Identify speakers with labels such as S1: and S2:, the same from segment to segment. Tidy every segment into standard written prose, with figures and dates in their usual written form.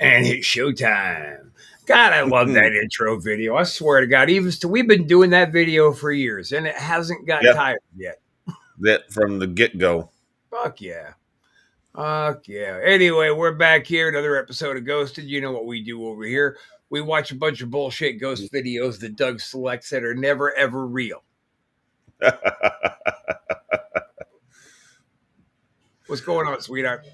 S1: And it's showtime. God, I love that intro video. I swear to God, we've been doing that video for years, and it hasn't got
S2: Yeah,
S1: tired yet.
S2: that from the get-go.
S1: Fuck yeah. Fuck yeah. Anyway, we're back here, another episode of Ghosted. You know what we do over here. We watch a bunch of bullshit ghost videos that Doug selects that are never ever real. What's going on, sweetheart?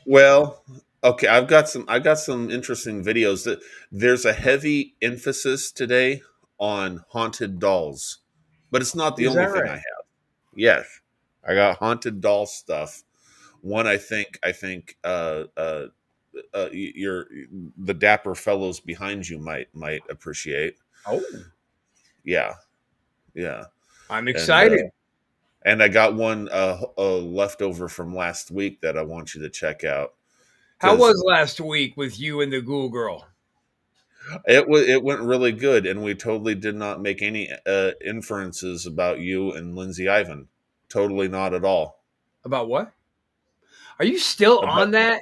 S2: Well, okay, I got some interesting videos. That there's a heavy emphasis today on haunted dolls, but it's not the
S1: Is
S2: only
S1: that
S2: thing
S1: right?
S2: I have. Yes, I got haunted doll stuff. One, I think, your the dapper fellows behind you might appreciate.
S1: Oh,
S2: Yeah, yeah,
S1: I'm
S2: and
S1: excited.
S2: and I got one leftover from last week that I want you to check out
S1: How
S2: because
S1: was last week with you and the Ghoul Girl?
S2: it went really good, and we totally did not make any inferences about you and Lindsay Ivan. Totally not at all.
S1: About what? Are you still
S2: About,
S1: on that?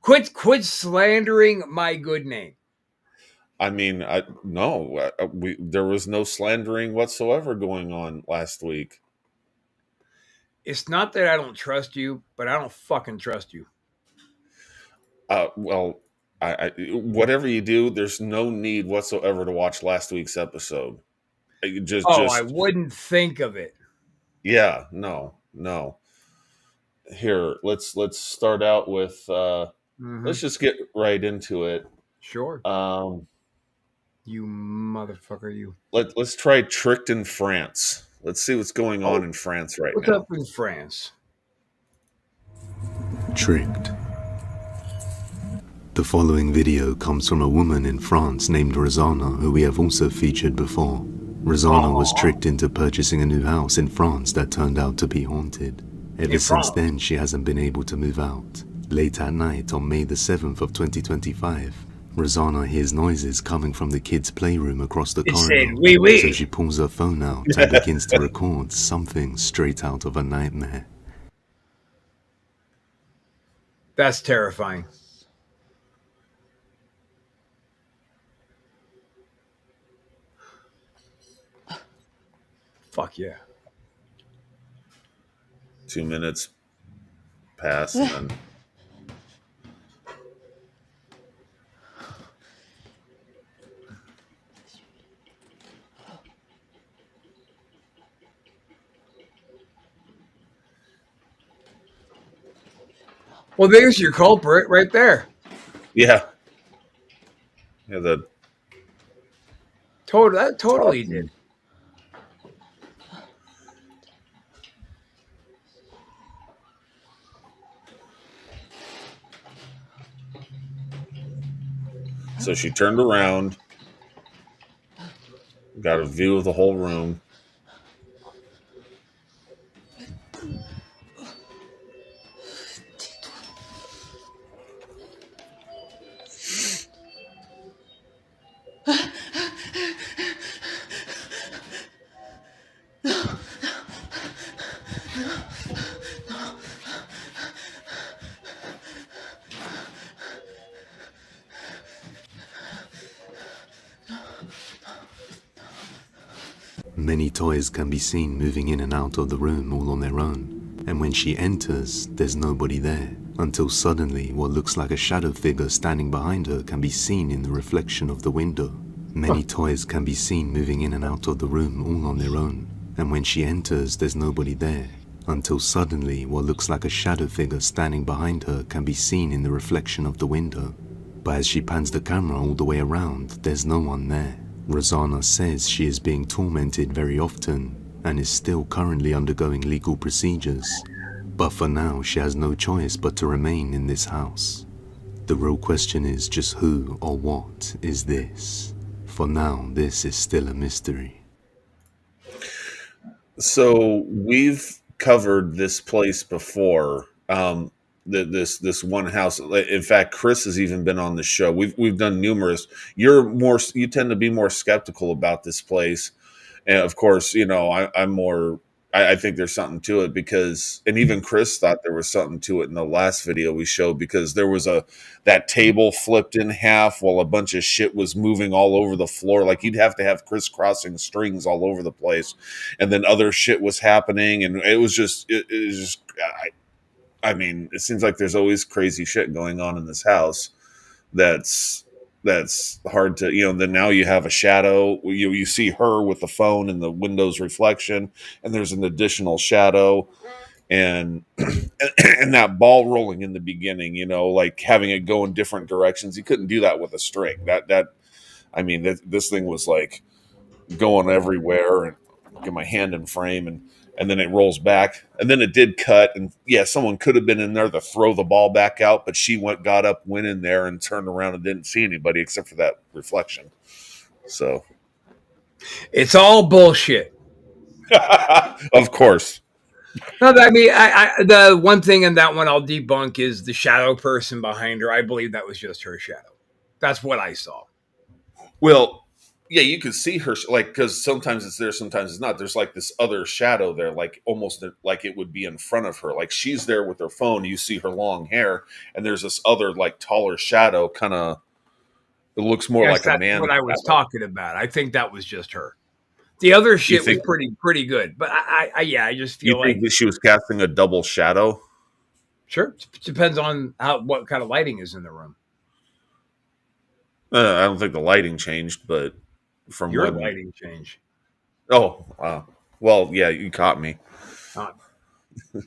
S1: Quit slandering my good name.
S2: I mean, no, there was no slandering whatsoever going on last week.
S1: It's not that I don't trust you, but I don't fucking trust you.
S2: Well, whatever you do, there's no need whatsoever to watch last week's episode.
S1: Oh, I
S2: Just
S1: wouldn't think of it.
S2: yeah, no, no. Here, let's start out with.
S1: Mm-hmm.
S2: Let's just get right into it.
S1: Sure.
S2: Um,
S1: You motherfucker, you.
S2: let's try Tricked in France. Let's see what's going on
S1: Oh,
S2: in France right
S1: what's up
S2: now.
S1: in France?
S3: Tricked. The following video comes from a woman in France named Rosanna, who we have also featured before. Rosanna was
S1: Aw,
S3: tricked into purchasing a new house in France that turned out to be haunted. Ever
S1: in
S3: since
S1: France.
S3: then, she hasn't been able to move out. Late at night on May the 7th of 2025, Rosanna hears noises coming from the kids' playroom across the
S1: It said,
S3: corridor.
S1: oui,
S3: So
S1: oui.
S3: she pulls her phone out and begins to record something straight out of a nightmare.
S1: That's terrifying. Fuck yeah.
S2: 2 minutes pass, and then
S1: Well, there's your culprit right there.
S2: yeah, yeah.
S1: That totally did.
S2: So she turned around, got a view of the whole room.
S3: Many toys can be seen moving in and out of the room all on their own, and when she enters, there's nobody there, until suddenly what looks like a shadow figure standing behind her can be seen in the reflection of the window. Many toys can be seen moving in and out of the room all on their own, and when she enters, there's nobody there, until suddenly what looks like a shadow figure standing behind her can be seen in the reflection of the window. But as she pans the camera all the way around, there's no one there. Rosanna says she is being tormented very often and is still currently undergoing legal procedures. But for now, she has no choice but to remain in this house. The real question is just who or what is this? For now, this is still a mystery.
S2: So we've covered this place before. This one house. In fact, Chris has even been on the show. We've done numerous. You tend to be more skeptical about this place, and of course, I'm more I think there's something to it because, and even Chris thought there was something to it in the last video we showed because there was that table flipped in half while a bunch of shit was moving all over the floor. Like you'd have to have crisscrossing strings all over the place, and then other shit was happening, and it was just, I mean, it seems like there's always crazy shit going on in this house. That's hard to, then now you have a shadow. You see her with the phone and the window's reflection, and there's an additional shadow, and and that ball rolling in the beginning, like having it go in different directions. You couldn't do that with a string. This thing was like going everywhere, and get my hand in frame, and then it rolls back, and then it did cut, and yeah, someone could have been in there to throw the ball back out, but she got up, went in there, and turned around and didn't see anybody except for that reflection. So
S1: it's all bullshit.
S2: Of course.
S1: No, I mean, the one thing in that one I'll debunk is the shadow person behind her. I believe that was just her shadow. That's what I saw.
S2: Well, yeah, you could see her, like, because sometimes it's there, sometimes it's not. There's like this other shadow there, like almost like it would be in front of her. Like she's there with her phone. You see her long hair, and there's this other like taller shadow, kind of. It looks more like a man.
S1: What I was talking about. I think that was just her. The other shit was pretty good, but I just feel like
S2: that she was casting a double shadow.
S1: Sure, depends on what kind of lighting is in the room.
S2: I don't think the lighting changed, but. From
S1: your lighting change.
S2: Oh, wow. Well, yeah, you caught me.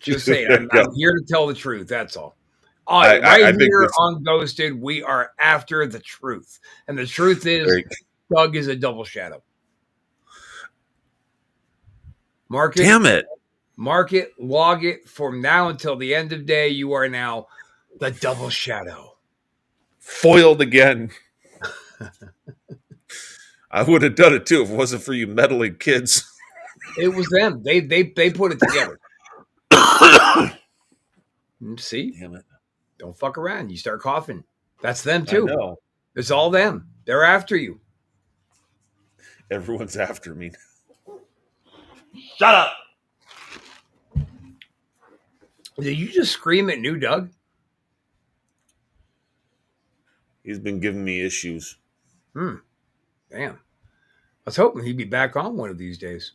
S1: Just saying, I'm here to tell the truth. That's all. Right here on Ghosted, we are after the truth, and the truth is, Doug is a double shadow. Mark it.
S2: Damn it.
S1: Mark it. Log it. From now until the end of day, you are now the double shadow.
S2: Foiled again. I would have done it too if it wasn't for you meddling kids.
S1: It was them. They put it together. See?
S2: Damn it.
S1: Don't fuck around. You start coughing. That's them too. I know. It's all them. They're after you.
S2: Everyone's after me.
S1: Shut up. Did you just scream at New Doug?
S2: He's been giving me issues.
S1: Damn. I was hoping he'd be back on one of these days.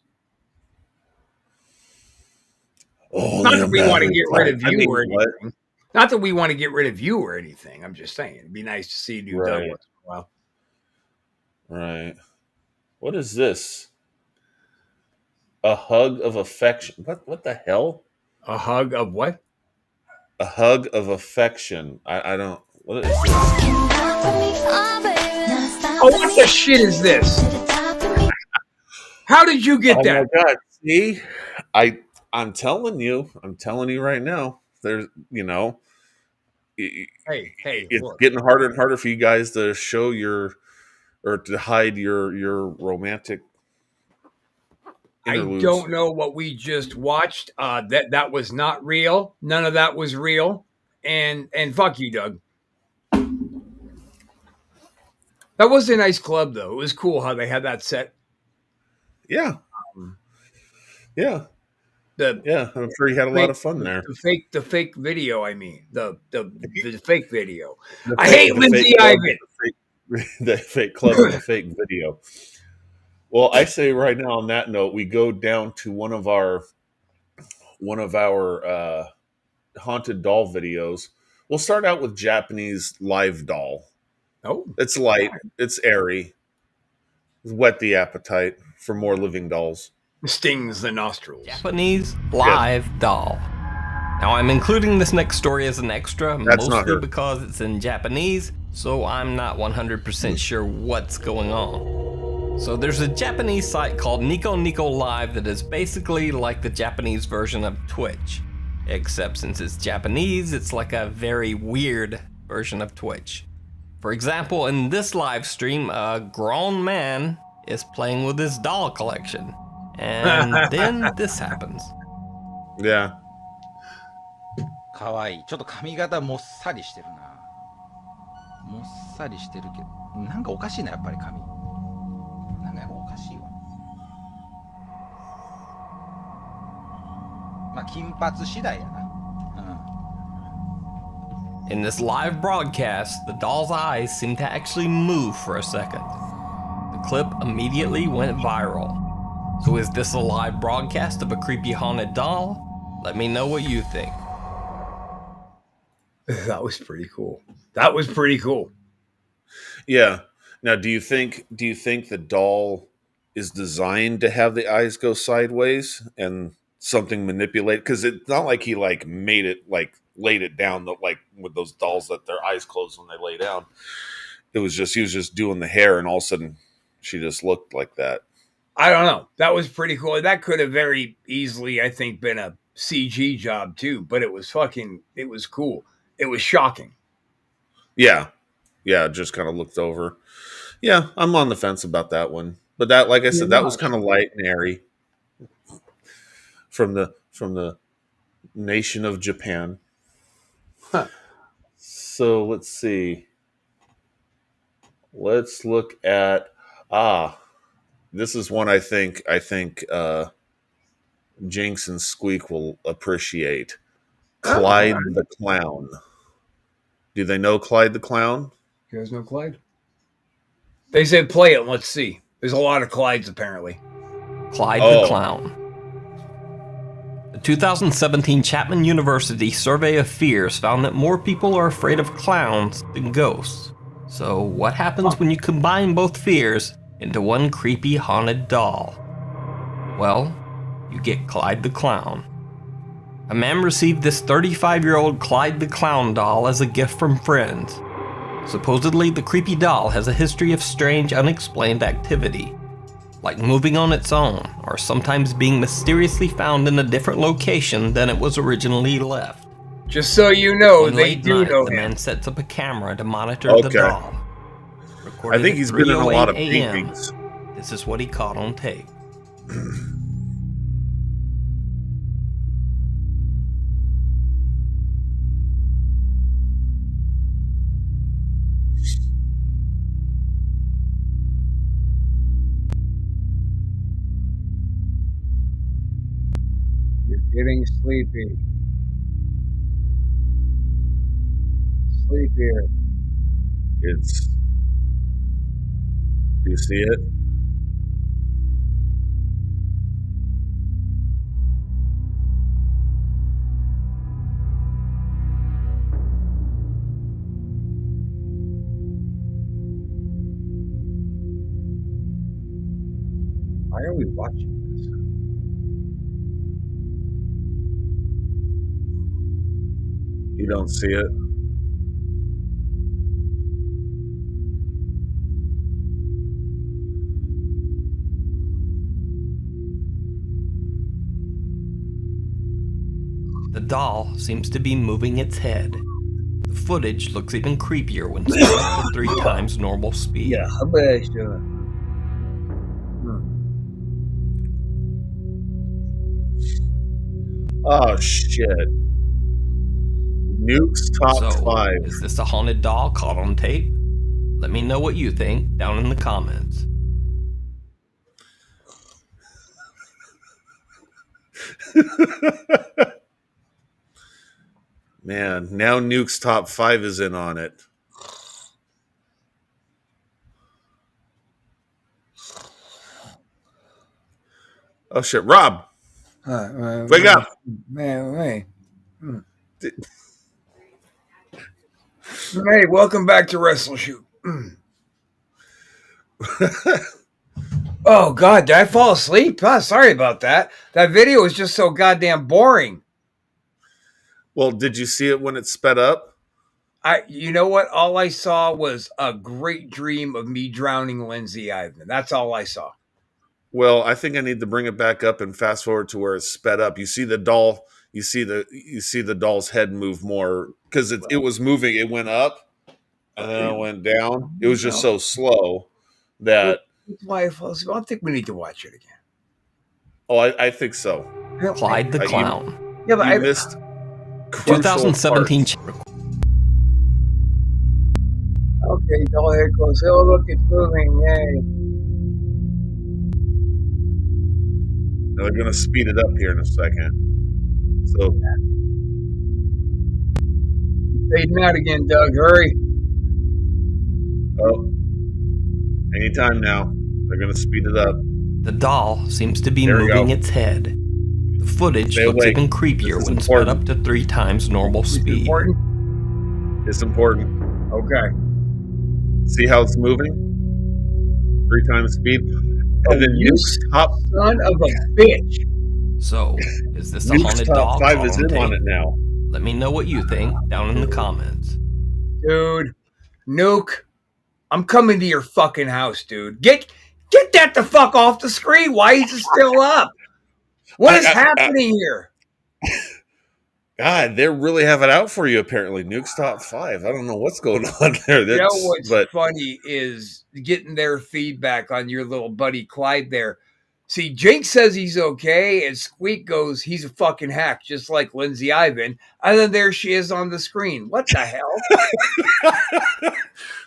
S2: Oh,
S1: not that we want to get rid of you or anything. Not that we want to get rid of you or anything. I'm just saying it'd be nice to see New Doug once in a while.
S2: Right. What is this? A hug of affection. What the hell?
S1: A hug of what?
S2: A hug of affection. I don't. What is this?
S1: Oh, what the shit is this? How did you get that?
S2: Oh my God. See? I'm telling you right now. There's,
S1: hey,
S2: it's getting harder and harder for you guys to show or to hide your romantic interludes.
S1: I don't know what we just watched. That was not real. None of that was real. And fuck you, Doug. That was a nice club, though. It was cool how they had that set.
S2: Yeah. Yeah. I'm sure you had a lot of fun there.
S1: The fake video, I mean. The fake video. I hate Lindsay Ivan.
S2: The fake club and the fake video. Well, I say right now on that note, we go down to one of our haunted doll videos. We'll start out with Japanese live doll.
S1: Oh.
S2: It's light. It's airy. Whet the appetite for more living dolls.
S1: Stings the nostrils.
S4: Japanese live doll. Now I'm including this next story as an extra, mostly because it's in Japanese, so I'm not 100% sure what's going on. So there's a Japanese site called Nico Nico Live that is basically like the Japanese version of Twitch. Except since it's Japanese, it's like a very weird version of Twitch. For example, in this live stream, a grown man is playing with his doll collection. And then this happens.
S2: Yeah.
S5: かわいい。ちょっと髪型もっさりしてるな。もっさりしてるけど、なんかおかしいな、やっぱり髪。なんかやっぱおかしいわ。まあ金髪次第やな。
S4: In this live broadcast, the doll's eyes seemed to actually move for a second. The clip immediately went viral. So is this a live broadcast of a creepy haunted doll? Let me know what you think.
S1: That was pretty cool. That was pretty cool.
S2: Yeah. Now, do you think the doll is designed to have the eyes go sideways and something manipulate? Because it's not like he like made it like laid it down like with those dolls that their eyes close when they lay down. It was just he was just doing the hair, and all of a sudden she just looked like that.
S1: I don't know. That was pretty cool. That could have very easily, I think, been a CG job too. But it was cool. It was shocking.
S2: Yeah, just kind of looked over. Yeah, I'm on the fence about that one. But that, like I said, that was kind of light and airy from the nation of Japan.
S1: Huh.
S2: So let's see. Let's look at this is one I think Jinx and Squeak will appreciate. Clyde the Clown. Do they know Clyde the Clown?
S1: You guys know Clyde? They said play it. Let's see. There's a lot of Clydes apparently.
S4: Clyde the Clown. The 2017 Chapman University Survey of Fears found that more people are afraid of clowns than ghosts. So what happens when you combine both fears into one creepy haunted doll? Well, you get Clyde the Clown. A man received this 35-year-old Clyde the Clown doll as a gift from friends. Supposedly, the creepy doll has a history of strange, unexplained activity, like moving on its own, or sometimes being mysteriously found in a different location than it was originally left.
S1: Just so you know,
S4: One
S1: they
S4: late
S1: do
S4: night,
S1: know
S4: the
S1: him.
S4: man sets up a camera to monitor the doll.
S2: I think he's been in a lot of
S4: 3:08 a.m.,
S2: paintings.
S4: This is what he caught on tape.
S1: You're getting sleepy. Sleep here.
S2: Do you see it?
S1: Why are we watching this?
S2: You don't see it?
S4: The doll seems to be moving its head. The footage looks even creepier when sped up to 3 times normal speed.
S1: How bad is it?
S2: Oh shit. Nuke's top 5.
S4: Is this a haunted doll caught on tape? Let me know what you think down in the comments.
S2: Man, now Nuke's top 5 is in on it. Oh shit, Rob! Wake up!
S1: Man, hey, welcome back to Wrestle Shoot. Oh God, did I fall asleep? Sorry about that. That video was just so goddamn boring.
S2: Well, did you see it when it sped up?
S1: You know what? All I saw was a great dream of me drowning Lindsay Ivan. That's all I saw.
S2: Well, I think I need to bring it back up and fast forward to where it's sped up. You see the doll. You see the doll's head move more because it was moving. It went up and then it went down. It was just so slow that.
S1: That's why I fell asleep. I don't think we need to watch it again.
S2: Oh, I think so.
S4: Clyde the Clown.
S1: Yeah, but
S2: I missed
S4: 2017.
S1: Okay, doll head close. Oh, look, it's moving. Yay.
S2: They're going to speed it up here in a second. So
S1: Fading out again, Doug. Hurry.
S2: Oh, anytime now. They're going to speed it up.
S4: The doll seems to be
S2: There we
S4: moving
S2: go.
S4: its head. The footage
S2: Stay
S4: looks
S2: awake.
S4: even creepier
S2: This is
S4: when sped
S2: important.
S4: up to 3 times normal speed.
S1: Important?
S2: It's important.
S1: Okay.
S2: See how it's moving? 3 times speed. And then Nuke's top
S1: Son of a bitch.
S4: So, is this a
S2: Nuke's
S4: haunted
S2: top
S4: doll?
S2: 5 is
S4: caught
S2: in on
S4: tape?
S2: it now.
S4: Let me know what you think down in the comments.
S1: Dude, Nuke, I'm coming to your fucking house, dude. Get that the fuck off the screen. Why is it still up? What is happening here?
S2: God, they really have it out for you, apparently. Nuke's top 5. I don't know what's going on there.
S1: You know what's funny is getting their feedback on your little buddy Clyde there. See, Jake says he's okay, and Squeak goes, he's a fucking hack, just like Lindsay Ivan. And then there she is on the screen. What the hell?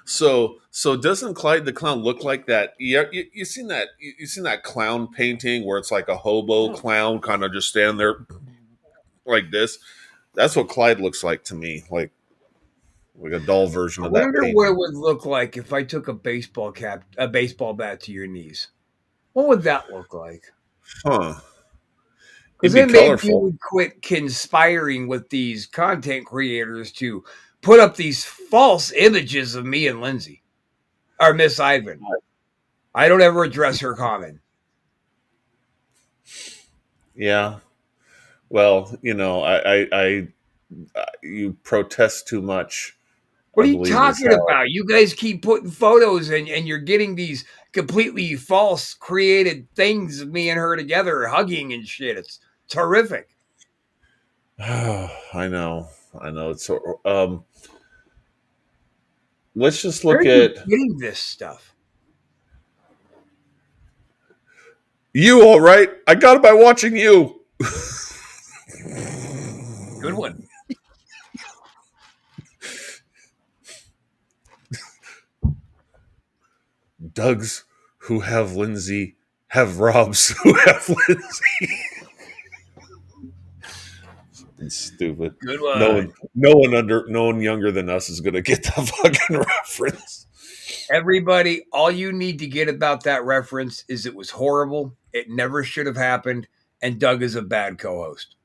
S2: So doesn't Clyde the Clown look like that? You seen that? You seen that clown painting where it's like a hobo clown kind of just standing there like this? That's what Clyde looks like to me, like a doll version
S1: I
S2: of that.
S1: wonder
S2: painting.
S1: what it would look like if I took a baseball bat to your knees. What would that look like?
S2: Huh?
S1: Because
S2: It'd
S1: then
S2: be
S1: maybe you
S2: colorful.
S1: would quit conspiring with these content creators to put up these false images of me and Lindsay or Miss Ivan. I don't ever address her comment.
S2: Yeah. Well, you know, I you protest too much.
S1: What
S2: I
S1: are you
S2: believe is
S1: talking
S2: how-
S1: about? You guys keep putting photos and you're getting these completely false created things of me and her together hugging and shit. It's horrific.
S2: I know. It's let's just
S1: Where
S2: look
S1: are you
S2: at
S1: getting this stuff?
S2: you. All right, I got it by watching you.
S1: Good one.
S2: Doug's who have Lindsay have Rob's who have Lindsay. It's stupid.
S1: Good one.
S2: No one younger than us is gonna get the fucking reference.
S1: Everybody, all you need to get about that reference is it was horrible. It never should have happened. And Doug is a bad co-host.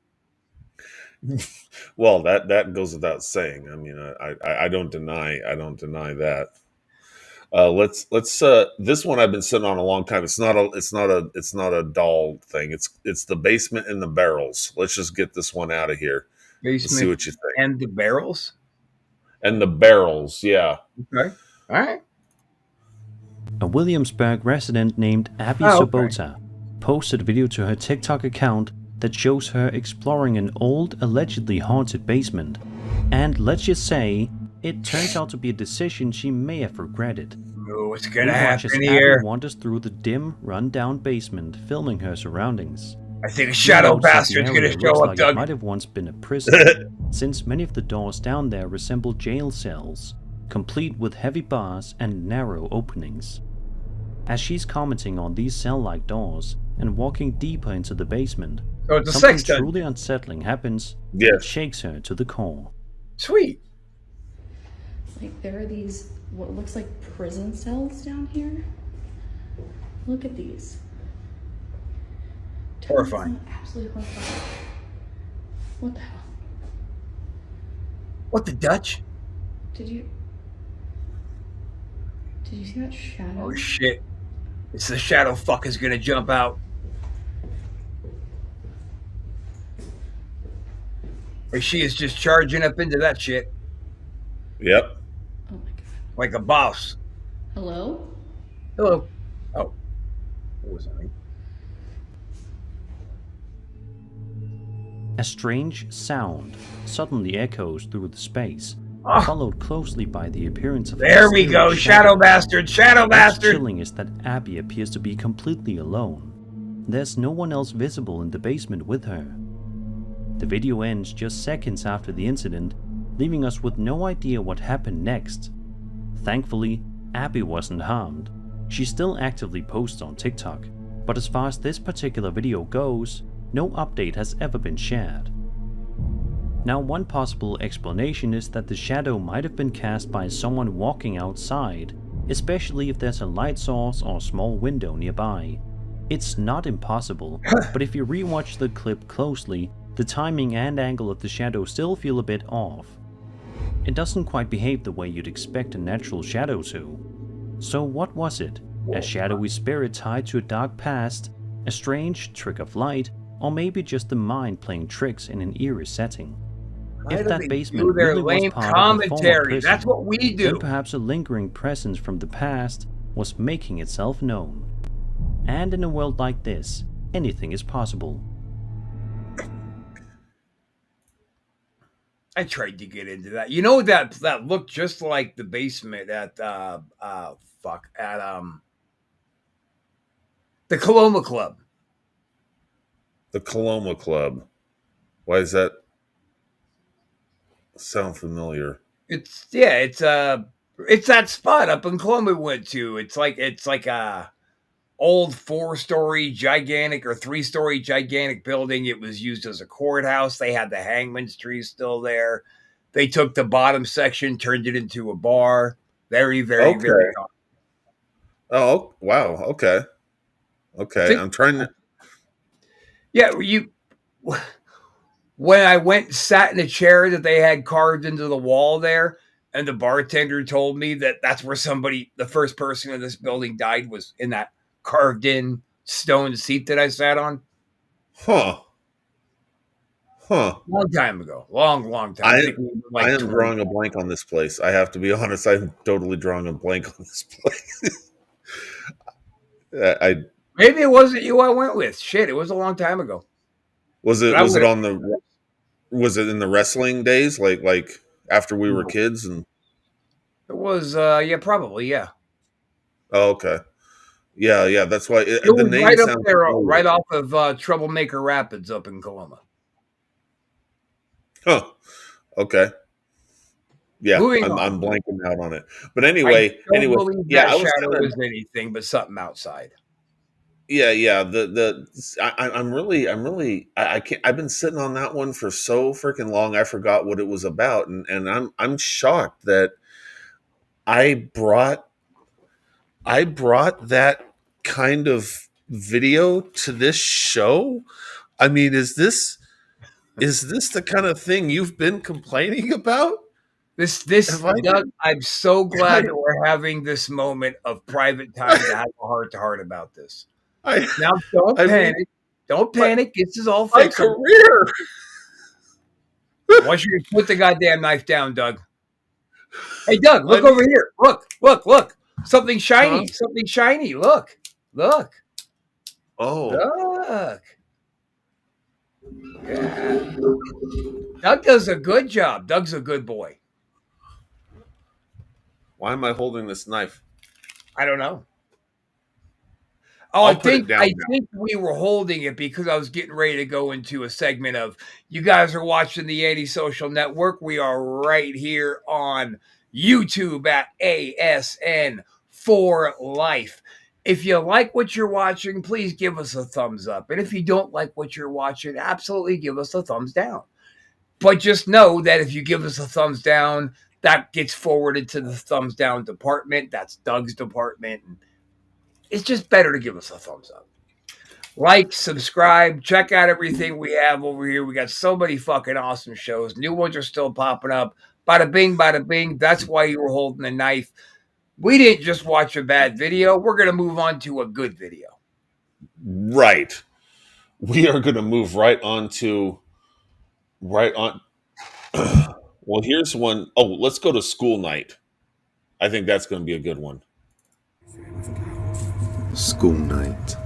S2: Well, that goes without saying. I mean, I don't deny that. Let's this one I've been sitting on a long time. It's not a doll thing. It's the basement and the barrels. Let's just get this one out of here. Let's see what you think.
S1: And the barrels?
S2: And the barrels, yeah.
S1: Okay. All right.
S6: A Williamsburg resident named Abby Sobota posted a video to her TikTok account that shows her exploring an old, allegedly haunted basement. And let's just say, it turns out to be a decision she may have regretted.
S1: Oh, what's gonna happen
S6: Abby
S1: here?
S6: wanders through the dim, run-down basement, filming her surroundings.
S1: I think a shadow
S6: Notes that the
S1: bastard's
S6: area
S1: gonna
S6: looks
S1: show up,
S6: like
S1: Doug.
S6: It might have once been a prison, since many of the doors down there resemble jail cells, complete with heavy bars and narrow openings. As she's commenting on these cell-like doors and walking deeper into the basement,
S1: So it's a
S6: something
S1: sex dungeon.
S6: truly unsettling happens
S2: Yes.
S6: that shakes her to the core.
S1: Sweet.
S7: Like there are these what looks like prison cells down here. Look at these.
S1: Horrifying.
S7: Absolutely horrifying. What the hell?
S1: What the Dutch?
S7: Did you see that shadow?
S1: Oh shit. It's the shadow fucker's gonna jump out. Or she is just charging up into that shit
S2: Yep.
S7: Oh my god.
S1: like a boss.
S7: Hello?
S1: Hello. Oh. What was I?
S6: A strange sound suddenly echoes through the space,
S1: Ah.
S6: followed closely by the appearance of a
S1: There we go.
S6: mysterious
S1: Shadow bastard. Shadow
S6: What's
S1: bastard.
S6: chilling is that Abby appears to be completely alone. There's no one else visible in the basement with her. The video ends just seconds after the incident, leaving us with no idea what happened next. Thankfully, Abby wasn't harmed. She still actively posts on TikTok, but as far as this particular video goes, no update has ever been shared. Now, one possible explanation is that the shadow might have been cast by someone walking outside, especially if there's a light source or small window nearby. It's not impossible, but if you rewatch the clip closely, the timing and angle of the shadow still feel a bit off. It doesn't quite behave the way you'd expect a natural shadow to. So what was it? A shadowy spirit tied to a dark past? A strange trick of light? Or maybe just the mind playing tricks in an eerie setting? If that basement really was part of a former prison,
S1: that's what we do.
S6: then perhaps a lingering presence from the past was making itself known. And in a world like this, anything is possible.
S1: I tried to get into that. You know, that looked just like the basement at the Coloma Club.
S2: The Coloma Club. Why does that sound familiar?
S1: It's that spot up in Coloma we went to. It's like a old 4-story gigantic or 3-story gigantic building. It was used as a courthouse. They had the hangman's tree still there. They took the bottom section, turned it into a bar. Very, very, very hard.
S2: Oh, wow. Okay. I'm trying to.
S1: Yeah, when I went and sat in a chair that they had carved into the wall there, and the bartender told me that that's where the first person in this building died, was in that carved in stone seat that I sat on.
S2: Huh.
S1: Long time ago. Long time.
S2: I am drawing a blank on this place. I have to be honest. I'm totally drawing a blank on this place.
S1: Maybe it wasn't you I went with. Shit, it was a long time ago.
S2: Was it in the wrestling days, like after we were kids? And
S1: it was probably, yeah.
S2: Oh, okay. Yeah, that's why
S1: it
S2: the
S1: was
S2: name
S1: right up
S2: sounds
S1: there,
S2: familiar.
S1: right off of Troublemaker Rapids up in Coloma.
S2: Huh. Okay. Yeah, I'm blanking out on it. But anyway,
S1: I don't believe that shadow was anything but something outside.
S2: Yeah. I can't. I've been sitting on that one for so freaking long. I forgot what it was about, and I'm shocked that I brought that kind of video to this show. I mean, is this the kind of thing you've been complaining about?
S1: Doug, I'm so glad that we're having this moment of private time to have a heart-to-heart about this. Now, don't panic. Don't panic. This is all fixed.
S2: My career.
S1: I want you to put the goddamn knife down, Doug. Hey, Doug, look over here. Look. Something shiny. Huh? Something shiny. Look.
S2: Oh.
S1: Look. Yeah. Doug does a good job. Doug's a good boy.
S2: Why am I holding this knife?
S1: I don't know. Oh, I think we were holding it because I was getting ready to go into a segment of, you guys are watching the Antisocial Network. We are right here on YouTube at ASN for Life. If you like what you're watching, please give us a thumbs up. And if you don't like what you're watching, absolutely give us a thumbs down. But just know that if you give us a thumbs down, that gets forwarded to the thumbs down department. That's Doug's department. It's just better to give us a thumbs up. Like, subscribe, check out everything we have over here. We got so many fucking awesome shows. New ones are still popping up. Bada bing, bada bing. That's why you were holding the knife. We didn't just watch a bad video. We're going to move on to a good video.
S2: Right. We are going to move right on. Well, here's one. Oh, let's go to School Night. I think that's going to be a good one.
S3: School Night.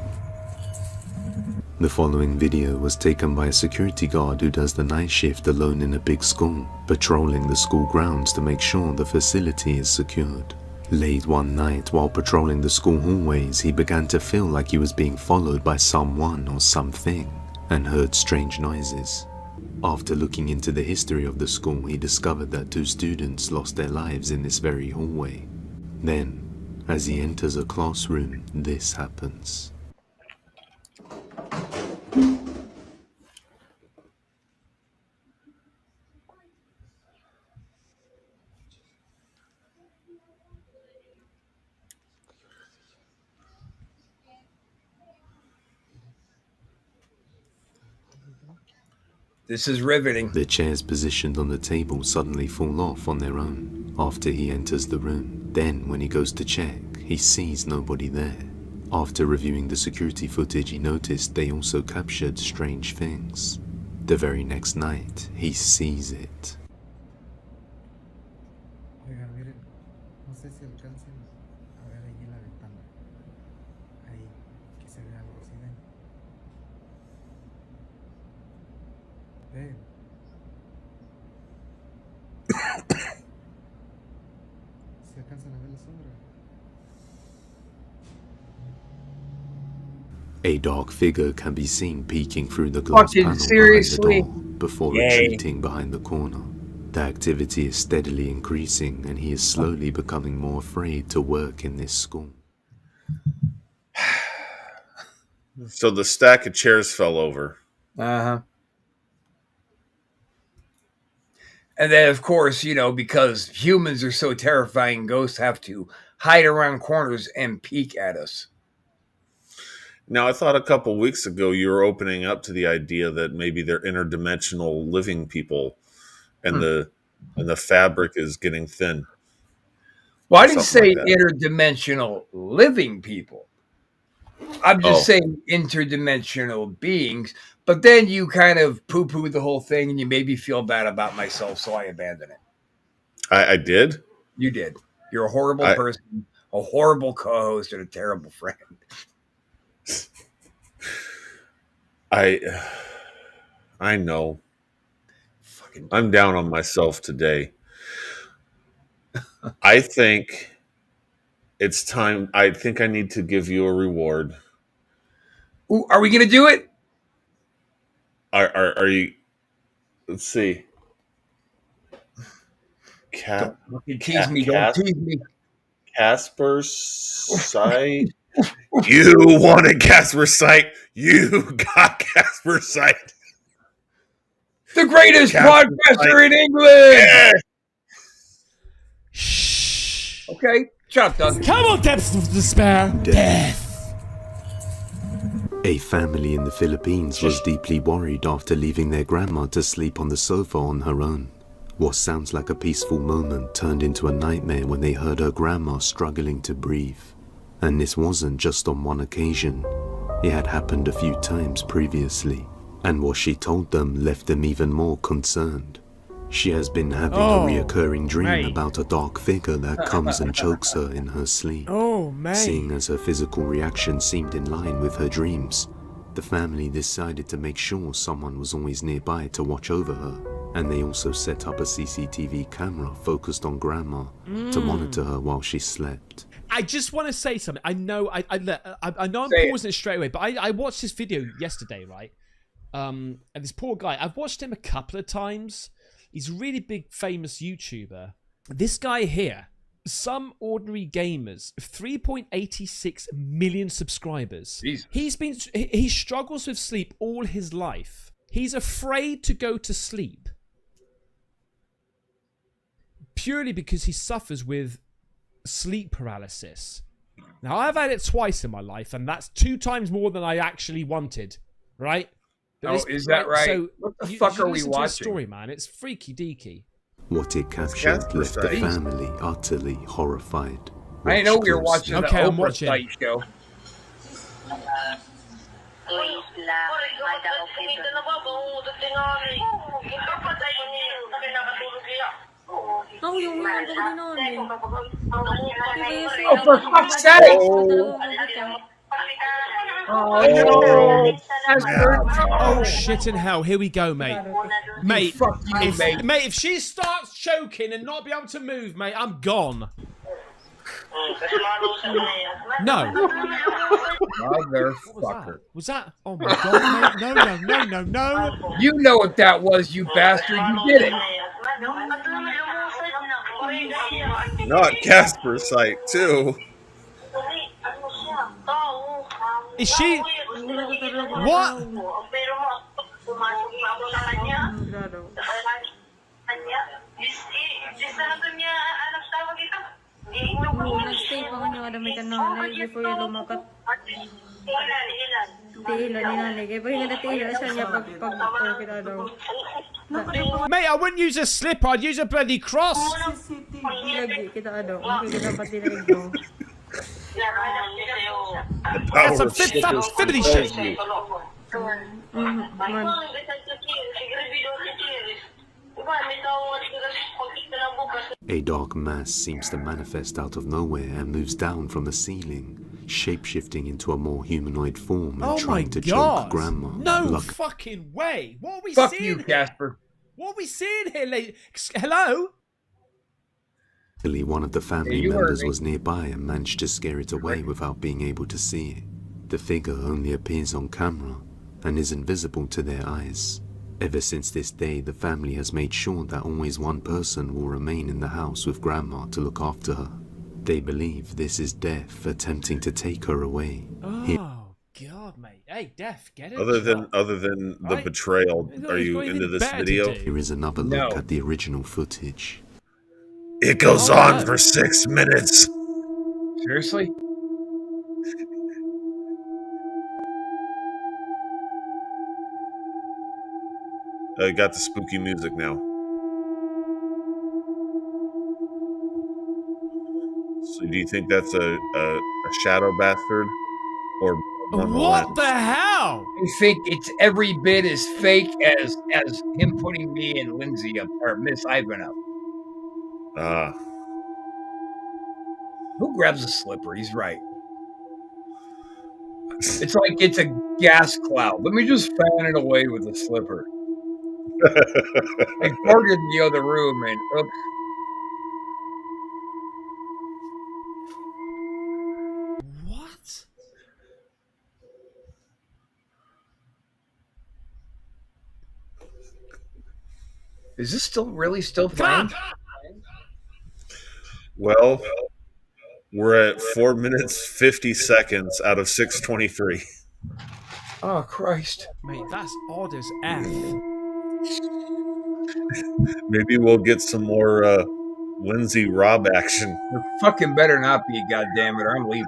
S3: The following video was taken by a security guard who does the night shift alone in a big school, patrolling the school grounds to make sure the facility is secured. Late one night, while patrolling the school hallways, he began to feel like he was being followed by someone or something, and heard strange noises. After looking into the history of the school, he discovered that 2 students lost their lives in this very hallway. Then, as he enters a classroom, this happens.
S1: This is riveting.
S3: The chairs positioned on the table suddenly fall off on their own after he enters the room. Then, when he goes to check, he sees nobody there. After reviewing the security footage, he noticed they also captured strange things. The very next night, he sees it.
S8: Oigan, miren, no sé si alcancen a ver allí la ventana. Ahí, que se ve algo, ¿sí ven? Ven. Si alcanzan a ver la sombra.
S3: A dark figure can be seen peeking through the glass
S1: Fucking
S3: panel
S1: seriously?
S3: behind the door before
S1: Yay.
S3: retreating behind the corner. The activity is steadily increasing and he is slowly becoming more afraid to work in this school.
S2: So the stack of chairs fell over.
S1: Uh-huh. And then, of course, you know, because humans are so terrifying, ghosts have to hide around corners and peek at us.
S2: Now, I thought a couple weeks ago you were opening up to the idea that maybe they're interdimensional living people, and the fabric is getting thin.
S1: Well, I didn't say
S2: Something like that.
S1: interdimensional living people. I'm just saying interdimensional beings. But then you kind of poo-pooed the whole thing, and you made me feel bad about myself, so I abandoned it.
S2: I did?
S1: You did. You're a horrible person, a horrible co-host, and a terrible friend.
S2: I know. I'm down on myself today. I think it's time. I think I need to give you a reward.
S1: Ooh, are we going to do it?
S2: Are you? Let's see.
S1: Don't tease me. Don't tease me.
S2: Casper's Sight. You wanted Casper's Sight. You got Casper's Sight.
S1: The greatest podcaster in England.
S2: Yeah.
S6: Shh.
S1: Okay, shut up, Doug.
S6: Come on, depths of despair. Death.
S3: A family in the Philippines was deeply worried after leaving their grandma to sleep on the sofa on her own. What sounds like a peaceful moment turned into a nightmare when they heard her grandma struggling to breathe. And this wasn't just on one occasion. It had happened a few times previously, and what she told them left them even more concerned. She has been having a reoccurring dream about a dark figure that comes and chokes her in her sleep. Seeing as her physical reaction seemed in line with her dreams, the family decided to make sure someone was always nearby to watch over her, and they also set up a CCTV camera focused on Grandma to monitor her while she slept.
S9: I just want to say something. I know I'm pausing it straight away, but I watched this video yesterday, right? And this poor guy, I've watched him a couple of times. He's a really big, famous YouTuber. This guy here, Some Ordinary Gamers, 3.86 million subscribers.
S1: Jesus.
S9: He struggles with sleep all his life. He's afraid to go to sleep purely because he suffers with sleep paralysis. Now, I've had it twice in my life, and that's 2 times more than I actually wanted, right?
S1: Is that right?
S9: So
S1: what the fuck are we
S9: watching?
S1: watching?
S9: Story, man, it's freaky deaky.
S3: What it captured left the family utterly horrified.
S1: I know we were watching the
S9: I'm
S1: Oprah
S9: watching.
S1: Site show. Oh, for fuck's sake!
S9: Oh shit in hell! Here we go, mate. Mate,
S1: Fuck you, mate.
S9: if she starts choking and not be able to move, mate, I'm gone. No.
S1: Motherfucker.
S9: Was that? Oh my god, mate! No!
S1: You know what that was, you bastard. You did it.
S2: Not Casper's Sight, too.
S9: Is she? What? Mate, I wouldn't use a slipper, I'd use a bloody cross. That's some fibbity shit.
S3: A dark mass seems to manifest out of nowhere and moves down from the ceiling, shapeshifting into a more humanoid form and trying to choke Grandma.
S9: No fucking way! What are we
S1: Fuck
S9: seeing?
S1: you, Casper.
S9: What are we seeing here, lady? Hello?
S3: One of the family members was nearby and managed to scare it away without being able to see it. The figure only appears on camera and is invisible to their eyes. Ever since this day, the family has made sure that always one person will remain in the house with Grandma to look after her. They believe this is Death attempting to take her away.
S9: Oh God, mate! Hey, Death, get it?
S2: Other than the betrayal, are you into this video?
S3: Here is another look at the original footage.
S2: It goes on for 6 minutes.
S1: Seriously?
S2: I got the spooky music now. So do you think that's a shadow bastard? Or
S9: what the hell?
S1: I think it's every bit as fake as him putting me and Lindsay up, or Miss Ivan up. Who grabs a slipper? He's right. It's like it's a gas cloud. Let me just fan it away with a slipper. I farted in the other room and oops.
S9: What?
S1: Is this still playing?
S2: Well, we're at 4 minutes 50 seconds out of 6:23.
S1: Oh Christ,
S9: mate, that's odd as F.
S2: Maybe we'll get some more Lindsay Rob action.
S1: There fucking better not be, goddammit, or I'm leaving.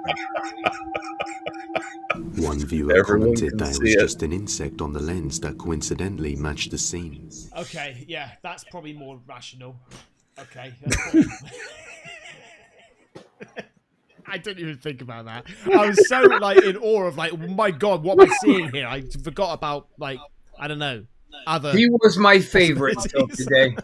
S3: One viewer commented that it was just an insect on the lens that coincidentally matched the scene.
S9: Okay, yeah, that's probably more rational. Okay. I didn't even think about that. I was so like in awe of like, oh my God, what am I seeing here? I forgot about like, I don't know.
S1: He was my favorite till today.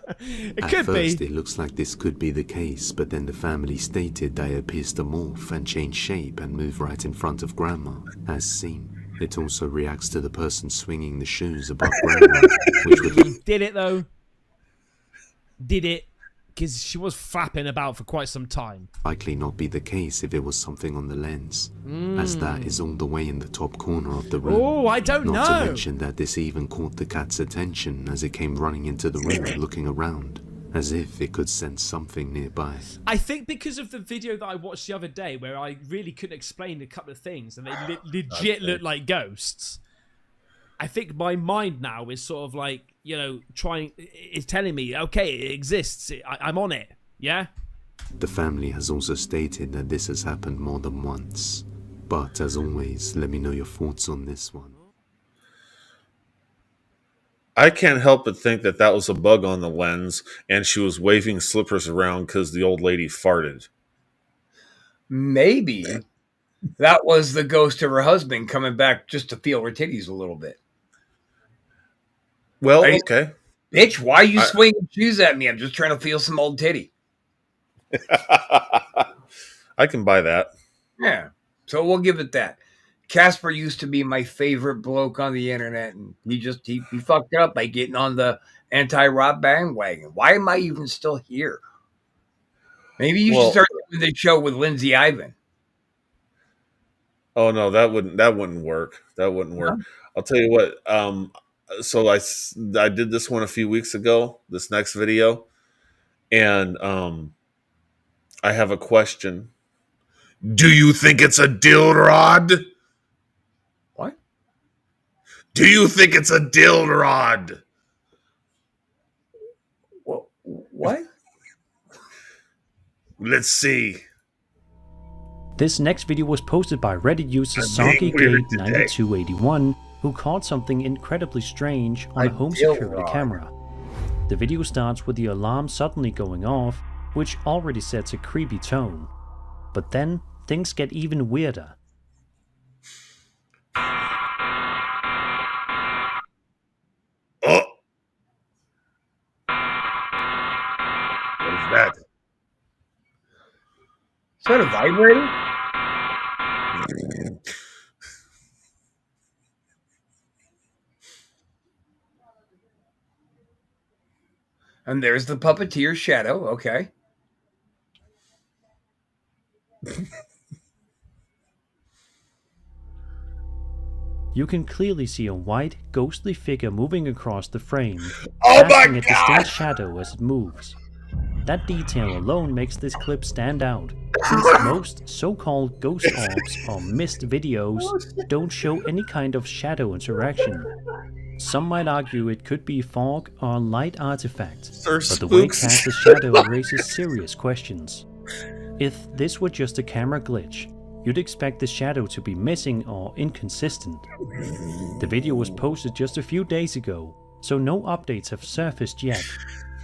S3: At first, it looks like this could be the case, but then the family stated that it appears to morph and change shape and move right in front of Grandma, as seen. It also reacts to the person swinging the shoes above Grandma, which would...
S9: Did it though? Did it? Because she was fapping about for quite some time.
S3: Likely not be the case if it was something on the lens, as that is all the way in the top corner of the room.
S9: Oh, I don't know.
S3: Not to mention that this even caught the cat's attention as it came running into the room looking around, as if it could sense something nearby.
S9: I think because of the video that I watched the other day where I really couldn't explain a couple of things and they legit looked like ghosts, I think my mind now is sort of like, you know, it's telling me, okay, it exists. I'm on it. Yeah?
S3: The family has also stated that this has happened more than once. But as always, let me know your thoughts on this one.
S2: I can't help but think that that was a bug on the lens and she was waving slippers around because the old lady farted.
S1: Maybe that was the ghost of her husband coming back just to feel her titties a little bit.
S2: Well, okay.
S1: Bitch, why are you swinging shoes at me? I'm just trying to feel some old titty.
S2: I can buy that.
S1: Yeah. So we'll give it that. Casper used to be my favorite bloke on the internet, and he fucked it up by getting on the anti-Rob bandwagon. Why am I even still here? Maybe you should start doing the show with Lindsay Ivan.
S2: Oh no, that wouldn't work. That wouldn't work. No. I'll tell you what. So I did this one a few weeks ago. This next video, and I have a question. Do you think it's a dildo rod?
S1: What?
S2: Do you think it's a dildo rod?
S1: What?
S2: Let's see.
S6: This next video was posted by Reddit user SoggyGate9281, who caught something incredibly strange on a home security camera. The video starts with the alarm suddenly going off, which already sets a creepy tone. But then, things get even weirder.
S2: Oh! What is that?
S1: Is that a vibrator? And there's the puppeteer's shadow. Okay.
S6: You can clearly see a white, ghostly figure moving across the frame,
S2: casting
S6: a distinct shadow as it moves. That detail alone makes this clip stand out, since most so-called ghost orbs or mist videos don't show any kind of shadow interaction. Some might argue it could be fog or light artifact, but the way it casts a shadow raises serious questions. If this were just a camera glitch, you'd expect the shadow to be missing or inconsistent. The video was posted just a few days ago, so no updates have surfaced yet.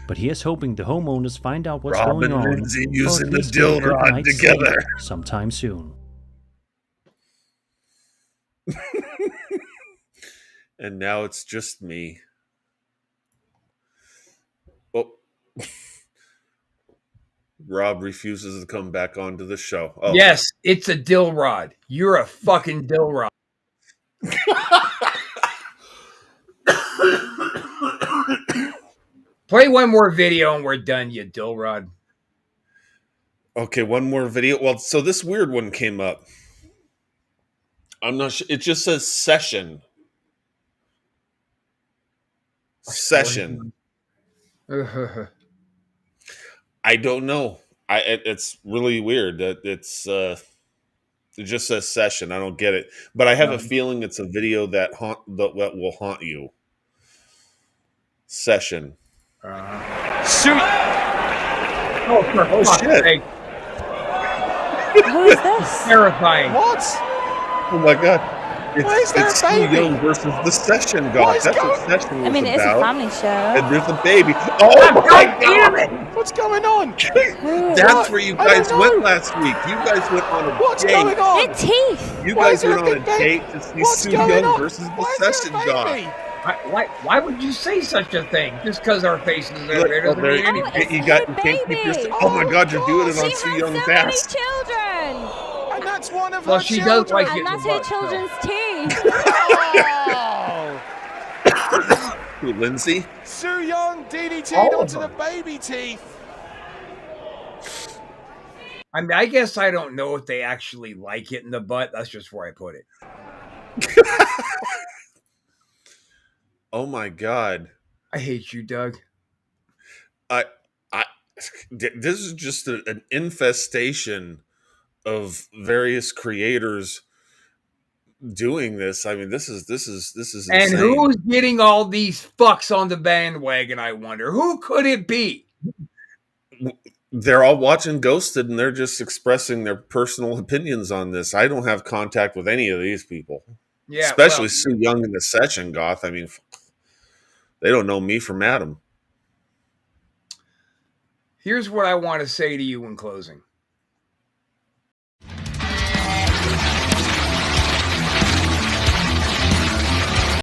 S6: But here's hoping the homeowners find out what's going on,
S2: Lindsay using the dilrod together
S6: sometime soon.
S2: And now it's just me. Oh. Rob refuses to come back onto the show. Oh.
S1: Yes, it's a dill rod. You're a fucking dill rod. Play one more video and we're done, you dill rod.
S2: Okay, one more video. Well, so this weird one came up. I'm not sure. It just says session. Session. I don't know. It's really weird. It just says session. I don't get it, but I have a feeling it's a video that will haunt you. Session.
S1: Shoot! Oh
S2: shit!
S1: Sake.
S10: Who is this?
S1: Terrifying.
S5: What?
S2: Oh my god!
S5: It's
S2: Sue Young versus the Session God. That's what Session was
S10: I mean, it's
S2: about.
S10: a family show.
S2: And there's a baby. Oh my god!
S5: What's going on?
S2: That's where you guys went last week. You guys went on a
S5: What's
S2: date.
S5: going on?
S10: Your teeth.
S2: You guys went on a date to see Sue Young versus the Session God.
S1: Why would you say such a thing? Just because our faces are there doesn't mean anything.
S2: You can't keep your. Oh my god, you're doing it on Sue Young's ass.
S10: Children.
S5: And that's one of
S1: Well,
S5: her
S1: she
S5: children.
S1: does like
S10: And
S1: getting
S10: that's her
S1: butt,
S10: children's teeth.
S5: Oh.
S2: Who, Lindsay?
S5: Sue Young DDT'd
S1: All of
S5: onto the
S1: them.
S5: baby teeth.
S1: I mean, I guess I don't know if they actually like it in the butt. That's just where I put it.
S2: Oh my god.
S1: I hate you, Doug.
S2: This is just an infestation of various creators doing this. I mean, this is insane.
S1: And who's getting all these fucks on the bandwagon, I wonder? Who could it be?
S2: They're all watching Ghosted and they're just expressing their personal opinions on this. I don't have contact with any of these people.
S1: Yeah,
S2: especially Sue Young in the Session Goth. I mean, they don't know me from Adam.
S1: Here's what I want to say to you in closing.